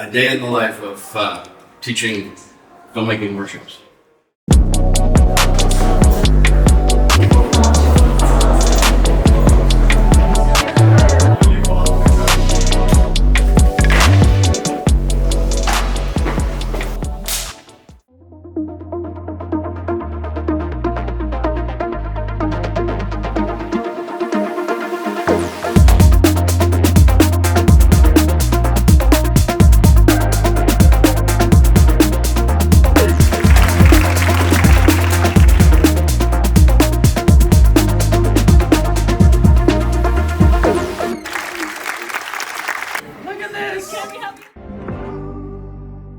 a day in the life of teaching filmmaking workshops. Look at this!